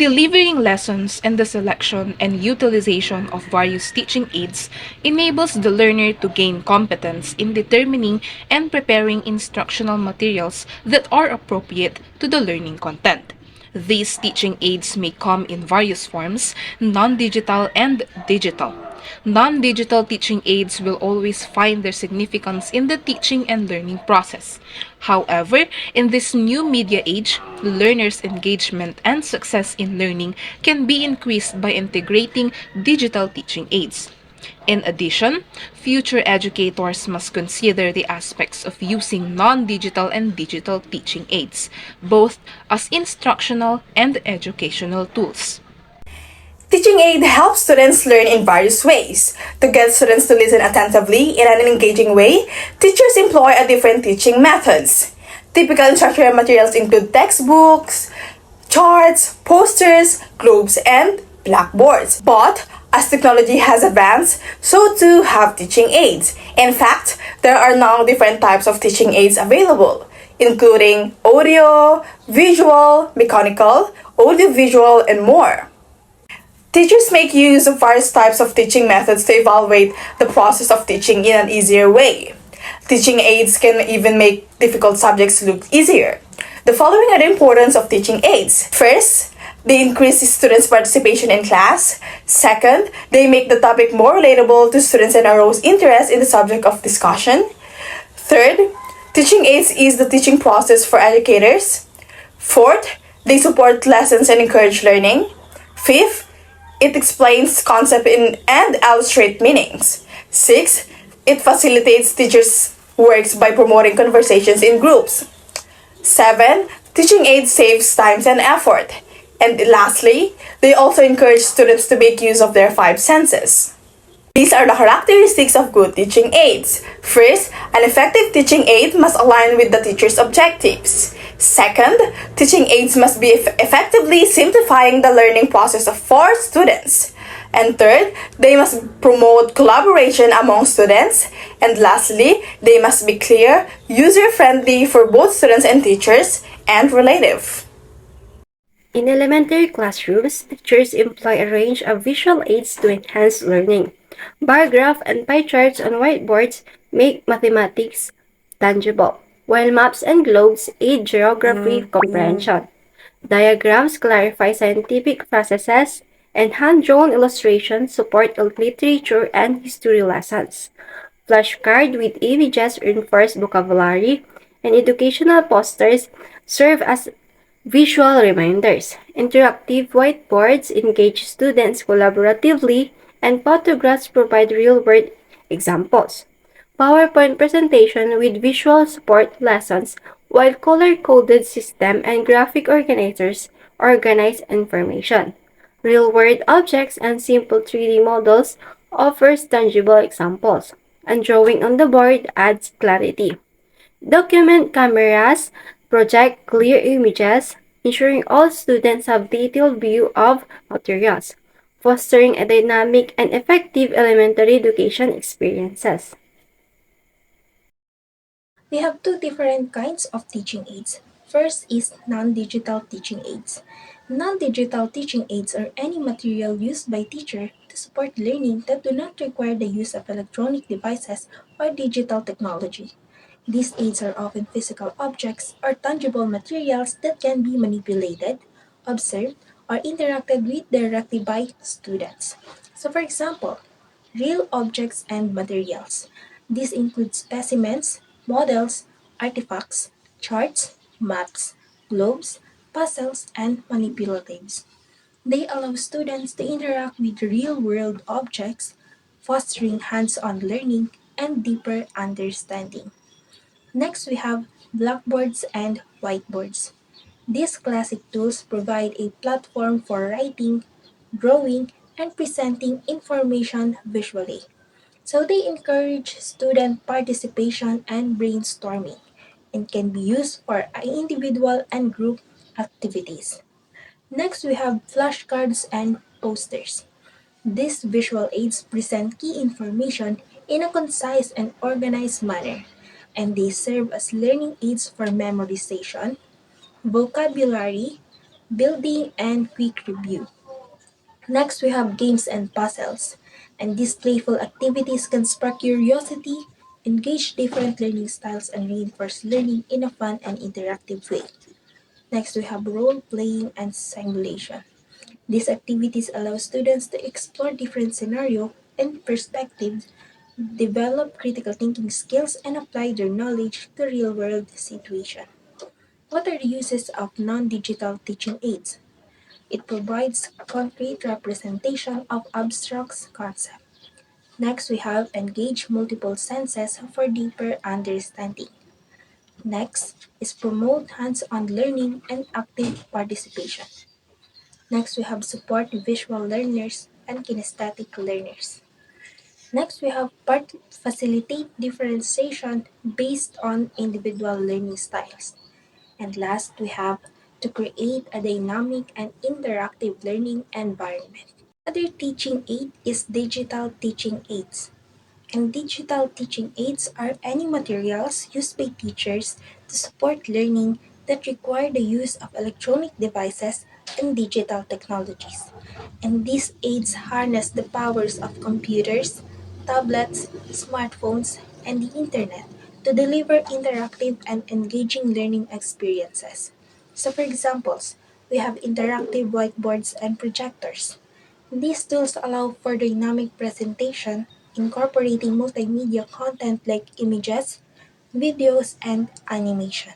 Delivering lessons and the selection and utilization of various teaching aids enables the learner to gain competence in determining and preparing instructional materials that are appropriate to the learning content. These teaching aids may come in various forms, non-digital and digital. Non-digital teaching aids will always find their significance in the teaching and learning process. However, in this new media age, learners' engagement and success in learning can be increased by integrating digital teaching aids. In addition, future educators must consider the aspects of using non-digital and digital teaching aids, both as instructional and educational tools. Teaching aid helps students learn in various ways. To get students to listen attentively in an engaging way, teachers employ a different teaching methods. Typical instructional materials include textbooks, charts, posters, globes, and blackboards. But as technology has advanced, so too have teaching aids. In fact, there are now different types of teaching aids available, including audio, visual, mechanical, audiovisual, and more. Teachers make use of various types of teaching methods to evaluate the process of teaching in an easier way. Teaching aids can even make difficult subjects look easier. The following are the importance of teaching aids. First, they increase students' participation in class. Second, they make the topic more relatable to students and arouse interest in the subject of discussion. Third, teaching aids ease the teaching process for educators. Fourth, they support lessons and encourage learning. Fifth, it explains concepts and illustrates meanings. 6. It facilitates teachers' works by promoting conversations in groups. 7. Teaching aids saves time and effort. And lastly, they also encourage students to make use of their five senses. These are the characteristics of good teaching aids. First, an effective teaching aid must align with the teacher's objectives. Second, teaching aids must be effectively simplifying the learning process for students. And third, they must promote collaboration among students. And lastly, they must be clear, user-friendly for both students and teachers, and relative. In elementary classrooms, teachers employ a range of visual aids to enhance learning. Bar graph and pie charts on whiteboards make mathematics tangible, while maps and globes aid geography comprehension. Diagrams clarify scientific processes, and hand-drawn illustrations support literature and history lessons. Flashcards with images reinforce vocabulary, and educational posters serve as visual reminders. Interactive whiteboards engage students collaboratively, and photographs provide real-world examples. PowerPoint presentation with visual support lessons, while color-coded system and graphic organizers organize information. Real-world objects and simple 3D models offers tangible examples, and drawing on the board adds clarity. Document cameras project clear images, ensuring all students have detailed view of materials, fostering a dynamic and effective elementary education experiences. We have two different kinds of teaching aids. First is non-digital teaching aids. Non-digital teaching aids are any material used by teacher to support learning that do not require the use of electronic devices or digital technology. These aids are often physical objects or tangible materials that can be manipulated, observed, or interacted with directly by students. So for example, real objects and materials. These include specimens, models, artifacts, charts, maps, globes, puzzles, and manipulatives. They allow students to interact with real-world objects, fostering hands-on learning and deeper understanding. Next, we have blackboards and whiteboards. These classic tools provide a platform for writing, drawing, and presenting information visually. So they encourage student participation and brainstorming and can be used for individual and group activities. Next, we have flashcards and posters. These visual aids present key information in a concise and organized manner, and they serve as learning aids for memorization, vocabulary, building, and quick review. Next, we have games and puzzles. And these playful activities can spark curiosity, engage different learning styles, and reinforce learning in a fun and interactive way. Next, we have role playing and simulation. These activities allow students to explore different scenarios and perspectives, develop critical thinking skills, and apply their knowledge to real world situations. What are the uses of non digital teaching aids? It provides concrete representation of abstract concepts. Next, we have engage multiple senses for deeper understanding. Next is promote hands-on learning and active participation. Next, we have support visual learners and kinesthetic learners. Next, we have facilitate differentiation based on individual learning styles. And last, we have to create a dynamic and interactive learning environment. Another teaching aid is digital teaching aids. And digital teaching aids are any materials used by teachers to support learning that require the use of electronic devices and digital technologies. And these aids harness the powers of computers, tablets, smartphones, and the internet to deliver interactive and engaging learning experiences. So, for examples, we have interactive whiteboards and projectors. These tools allow for dynamic presentation, incorporating multimedia content like images, videos, and animation.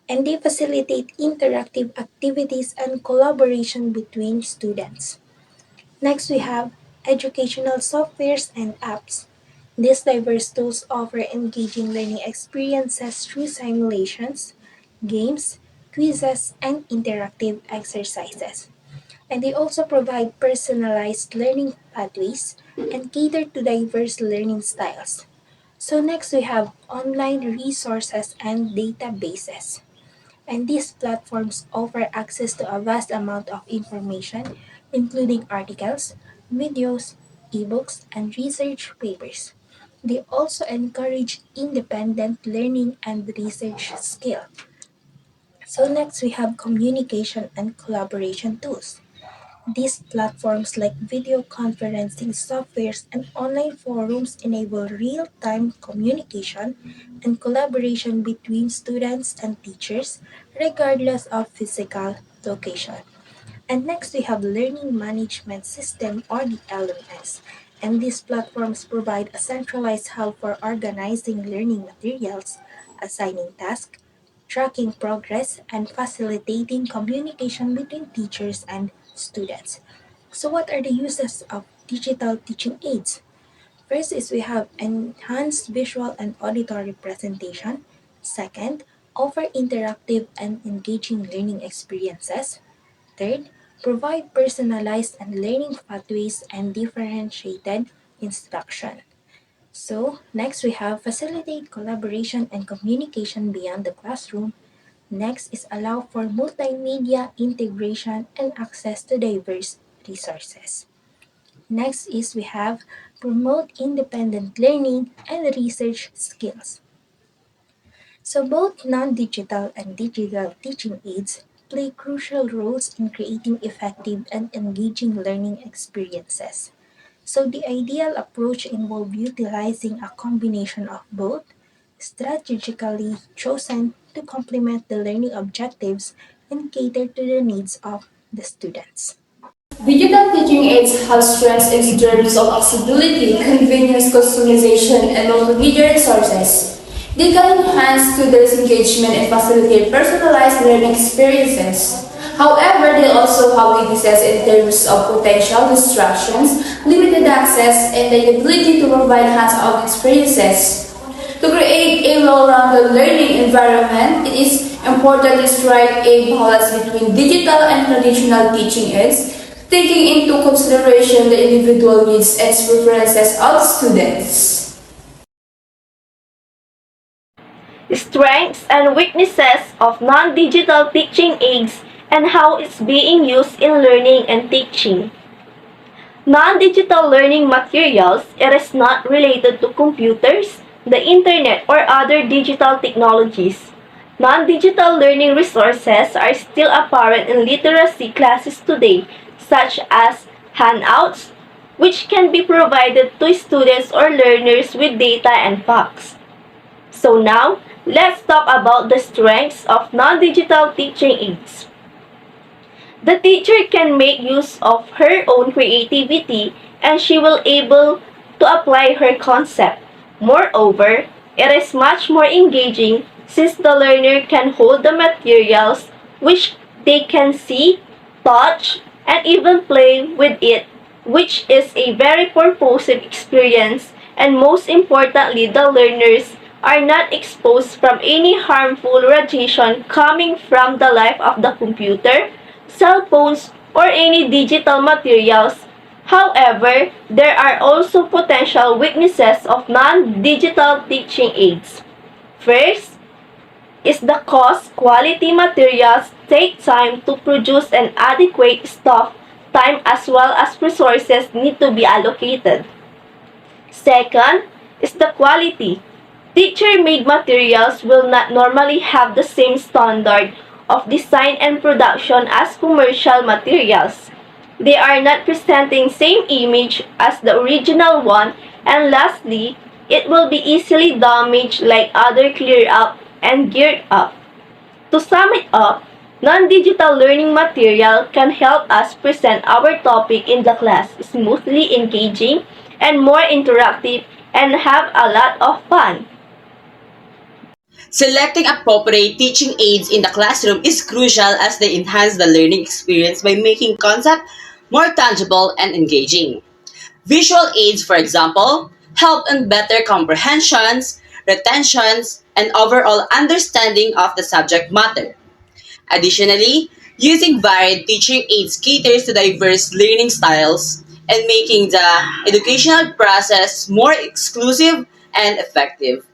And they facilitate interactive activities and collaboration between students. Next, we have educational softwares and apps. These diverse tools offer engaging learning experiences through simulations, games, quizzes, and interactive exercises. And they also provide personalized learning pathways and cater to diverse learning styles. So next we have online resources and databases. And these platforms offer access to a vast amount of information, including articles, videos, ebooks, and research papers. They also encourage independent learning and research skill. So next we have communication and collaboration tools. These platforms like video conferencing softwares and online forums enable real-time communication and collaboration between students and teachers regardless of physical location. And next we have Learning Management System or the LMS. And these platforms provide a centralized hub for organizing learning materials, assigning tasks, tracking progress, and facilitating communication between teachers and students. So what are the uses of digital teaching aids? First is we have enhanced visual and auditory presentation. Second, offer interactive and engaging learning experiences. Third, provide personalized and learning pathways and differentiated instruction. So, next we have facilitate collaboration and communication beyond the classroom. Next is allow for multimedia integration and access to diverse resources. Next is we have promote independent learning and research skills. So both non-digital and digital teaching aids play crucial roles in creating effective and engaging learning experiences. So the ideal approach involves utilizing a combination of both, strategically chosen to complement the learning objectives and cater to the needs of the students. Digital teaching aids help students in terms of accessibility, convenience, customization, and multimedia resources. They can enhance students' engagement and facilitate personalized learning experiences. However, they also have weaknesses in terms of potential distractions, limited access, and the ability to provide hands-on experiences. To create a well-rounded learning environment, it is important to strike a balance between digital and traditional teaching aids, taking into consideration the individual needs and preferences of students. Strengths and weaknesses of non-digital teaching aids and how it's being used in learning and teaching. Non-digital learning materials, it is not related to computers, the internet, or other digital technologies. Non-digital learning resources are still apparent in literacy classes today, such as handouts, which can be provided to students or learners with data and facts. So now, let's talk about the strengths of non-digital teaching aids. The teacher can make use of her own creativity and she will able to apply her concept. Moreover, it is much more engaging since the learner can hold the materials which they can see, touch, and even play with it, which is a very purposive experience, and most importantly, the learners are not exposed from any harmful radiation coming from the life of the computer, cell phones, or any digital materials. However, there are also potential weaknesses of non-digital teaching aids. First is the cost. Quality materials take time to produce and adequate staff time as well as resources need to be allocated. Second is the quality. Teacher-made materials will not normally have the same standard of design and production as commercial materials. They are not presenting same image as the original one, and lastly, it will be easily damaged like other clear up and geared up. To sum it up, non-digital learning material can help us present our topic in the class smoothly engaging and more interactive and have a lot of fun. Selecting appropriate teaching aids in the classroom is crucial as they enhance the learning experience by making concept more tangible and engaging. Visual aids, for example, help in better comprehensions, retentions, and overall understanding of the subject matter. Additionally, using varied teaching aids caters to diverse learning styles and making the educational process more exclusive and effective.